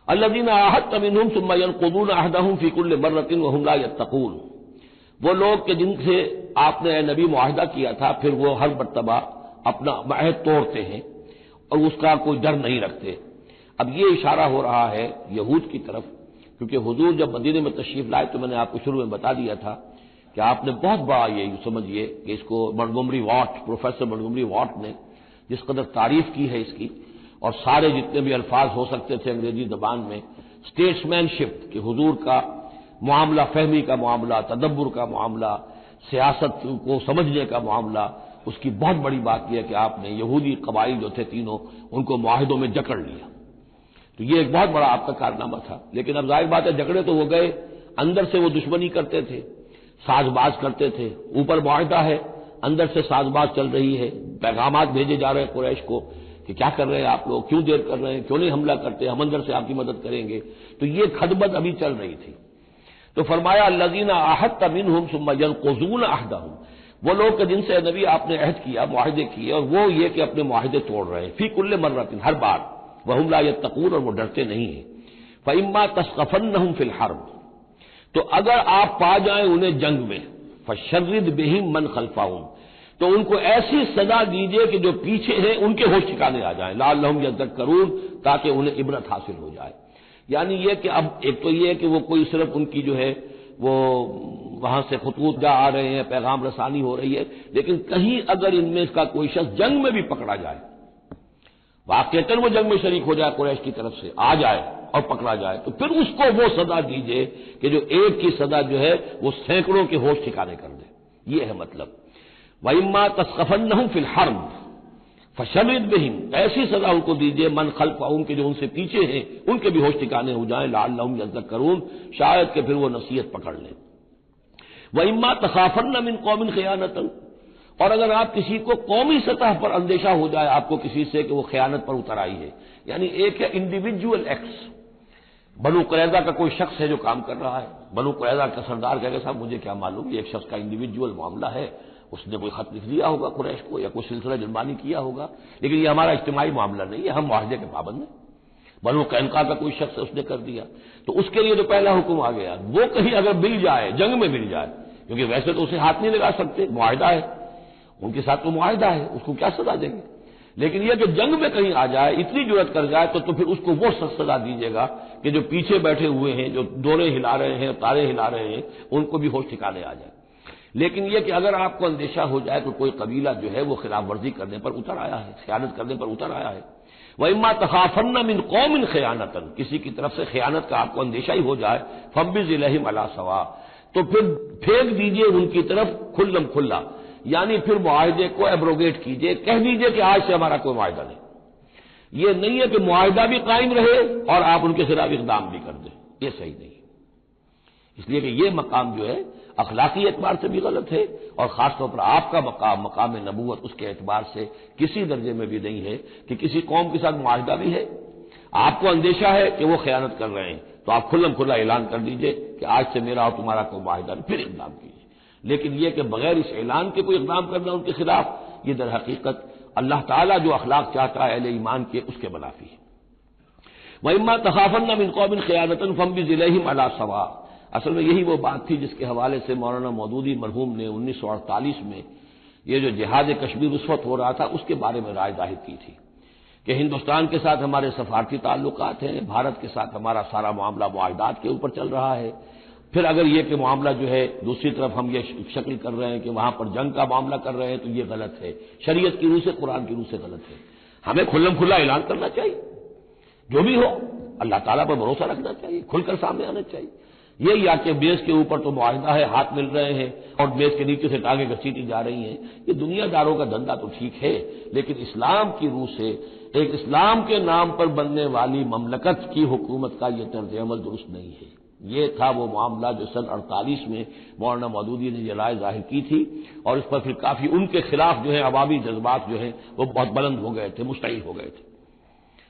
الذین عاہدت منہم ثم ینقضون عہدہم فی کل مرۃ وہم لا یتقون، وہ لوگ کہ جن سے آپ نے اے نبی معاہدہ کیا تھا پھر وہ ہر مرتبہ اپنا عہد توڑتے ہیں اور اس کا کوئی ڈر نہیں رکھتے۔ اب یہ اشارہ ہو رہا ہے یہود کی طرف، کیونکہ حضور جب مدینے میں تشریف لائے تو میں نے آپ کو شروع میں بتا دیا تھا کہ آپ نے بہت بڑا یہ سمجھیے کہ اس کو Montgomery what, professor Montgomery what نے جس قدر تعریف کی ہے اس کی، اور سارے جتنے بھی الفاظ ہو سکتے تھے انگریزی زبان میں، اسٹیٹس مین شپ کہ حضور کا معاملہ، فہمی کا معاملہ، تدبر کا معاملہ، سیاست کو سمجھنے کا معاملہ، اس کی بہت بڑی بات یہ ہے کہ آپ نے یہودی قبائل جو تھے تینوں ان کو معاہدوں میں جکڑ لیا۔ تو یہ ایک بہت بڑا آپ کا کارنامہ تھا، لیکن اب ظاہر بات ہے جھگڑے تو وہ گئے، اندر سے وہ دشمنی کرتے تھے، ساز باز کرتے تھے، اوپر معاہدہ ہے، اندر سے ساز باز چل رہی ہے، پیغامات بھیجے جا رہے ہیں قریش کو کہ کیا کر رہے ہیں آپ لوگ، کیوں دیر کر رہے ہیں، کیوں نہیں حملہ کرتے، ہم اندر سے آپ کی مدد کریں گے۔ تو یہ کھدبد ابھی چل رہی تھی۔ تو فرمایا الذین عاہدت منہم ثم ینقضون عہدہم، وہ لوگ کہ جن سے نبی آپ نے عہد کیا، معاہدے کیے، اور وہ یہ کہ اپنے معاہدے توڑ رہے ہیں، فی کل مرۃ، ہر بار، وہم لا یتقون، اور وہ ڈرتے نہیں ہیں۔ فإما تثقفنہم فی الحرب، تو اگر آپ پا جائیں انہیں جنگ میں، فشرد بہم من خلفہم، تو ان کو ایسی سزا دیجیے کہ جو پیچھے ہیں ان کے ہوش ٹھکانے آ جائیں، لعلہم یذکرون، تاکہ انہیں عبرت حاصل ہو جائے۔ یعنی یہ کہ اب ایک تو یہ ہے کہ وہ کوئی صرف ان کی جو ہے وہ وہاں سے خطوط جا آ رہے ہیں، پیغام رسانی ہو رہی ہے، لیکن کہیں اگر ان میں کا کوئی شخص جنگ میں بھی پکڑا جائے، واقعتاً وہ جنگ میں شریک ہو جائے، قریش کی طرف سے آ جائے اور پکڑا جائے، تو پھر اس کو وہ سزا دیجیے کہ جو ایک کی سزا جو ہے وہ سینکڑوں کے ہوش ٹھکانے کر دے۔ یہ ہے مطلب۔ وَإِمَّا تَثْقَفَنَّهُمْ فِي الْحَرْبِ فَشَرِّدْ بِهِمْ، ایسی سزا ان کو دیجیے من خلفہم کہ جو ان سے پیچھے ہیں ان کے بھی ہوش ٹھکانے ہو جائیں، لعلہم یذکرون، شاید کہ پھر وہ نصیحت پکڑ لیں۔ وَإِمَّا تَخَافَنَّ مِنْ قَوْمٍ خِيَانَةً، اور اگر آپ کسی کو قومی سطح پر اندیشہ ہو جائے آپ کو کسی سے کہ وہ خیانت پر اتر آئی ہے، یعنی ایک ہے انڈیویجول ایکٹس، بنو قریظہ کا کوئی شخص ہے جو کام کر رہا ہے، بنو قریظہ کا سردار کہے گا صاحب مجھے کیا معلوم، یہ ایک شخص کا انڈیویجول معاملہ ہے، اس نے کوئی خط لکھ دیا ہوگا قریش کو یا کوئی سلسلہ جرمانی کیا ہوگا، لیکن یہ ہمارا اجتماعی معاملہ نہیں ہے، ہم معاہدے کے پابند ہیں۔ بنو قینقاع کا کوئی شخص اس نے کر دیا، تو اس کے لیے تو پہلا حکم آ گیا، وہ کہیں اگر مل جائے، جنگ میں مل جائے، کیونکہ ویسے تو اسے ہاتھ نہیں لگا سکتے، معاہدہ ہے ان کے ساتھ، تو معاہدہ ہے، اس کو کیا سزا دیں گے، لیکن یہ کہ جنگ میں کہیں آ جائے، اتنی جرأت کر جائے تو پھر اس کو وہ سزا دیجیے گا کہ جو پیچھے بیٹھے ہوئے ہیں، جو ڈورے ہلا رہے ہیں، تارے ہلا رہے ہیں، ان کو بھی ہوش ٹھکانے آ جائے۔ لیکن یہ کہ اگر آپ کو اندیشہ ہو جائے تو کوئی قبیلہ جو ہے وہ خلاف ورزی کرنے پر اتر آیا ہے، خیانت کرنے پر اتر آیا ہے، وَإِمَّا تَخَافَنَّ مِنْ قَوْمٍ خِيَانَةً، کسی کی طرف سے خیانت کا آپ کو اندیشہ ہی ہو جائے، فَانبِذْ إِلَيْهِمْ عَلَىٰ سَوَاءٍ، تو پھر پھینک دیجئے ان کی طرف کھلم کھلا، یعنی پھر معاہدے کو ایبروگیٹ کیجئے، کہہ دیجئے کہ آج سے ہمارا کوئی معاہدہ نہیں۔ یہ نہیں ہے کہ معاہدہ بھی قائم رہے اور آپ ان کے خلاف اقدام بھی کر دیں، یہ صحیح نہیں ہے، اس لیے کہ یہ مقام جو ہے اخلاقی اعتبار سے بھی غلط ہے، اور خاص طور پر آپ کا مقام، مقام نبوت، اس کے اعتبار سے کسی درجے میں بھی نہیں ہے کہ کسی قوم کے ساتھ معاہدہ بھی ہے، آپ کو اندیشہ ہے کہ وہ خیانت کر رہے ہیں تو آپ کھلم کھلا اعلان کر دیجئے کہ آج سے میرا اور تمہارا کوئی معاہدہ نہیں، پھر اقدام کیجیے۔ لیکن یہ کہ بغیر اس اعلان کے کوئی اقدام کرنا ان کے خلاف، یہ در حقیقت اللہ تعالیٰ جو اخلاق چاہتا ہے اہل ایمان کے، اس کے منافی ہے۔ وَإِمَّا تَخَافَنَّ مِنْ قَوْمٍ خِيَانَةً فَانبِذْ إِلَيْهِمْ عَلَىٰ سَوَاءٍ، اصل میں یہی وہ بات تھی جس کے حوالے سے مولانا مودودی مرحوم نے 1948 میں یہ جو جہاد کشمیر اس وقت ہو رہا تھا اس کے بارے میں رائے ظاہر کی تھی کہ ہندوستان کے ساتھ ہمارے سفارتی تعلقات ہیں، بھارت کے ساتھ ہمارا سارا معاملہ معاہدات کے اوپر چل رہا ہے، پھر اگر یہ کہ معاملہ جو ہے دوسری طرف ہم یہ شکل کر رہے ہیں کہ وہاں پر جنگ کا معاملہ کر رہے ہیں تو یہ غلط ہے، شریعت کی روح سے، قرآن کی روح سے غلط ہے، ہمیں کھلم کھلا اعلان کرنا چاہیے، جو بھی ہو اللہ تعالیٰ پر بھروسہ رکھنا چاہیے، کھل کر سامنے آنا چاہیے۔ یہ یا کہ میز کے اوپر تو معاہدہ ہے، ہاتھ مل رہے ہیں اور میز کے نیچے سے ٹانگیں گھسیٹی جا رہی ہیں، یہ دنیا داروں کا دھندا تو ٹھیک ہے، لیکن اسلام کی روح سے ایک اسلام کے نام پر بننے والی مملکت کی حکومت کا یہ طرز عمل درست نہیں ہے۔ یہ تھا وہ معاملہ جو سن 48 میں مولانا مودودی نے یہ رائے ظاہر کی تھی، اور اس پر پھر کافی ان کے خلاف جو ہے عوامی جذبات جو ہیں وہ بہت بلند ہو گئے تھے، مشتعل ہو گئے تھے۔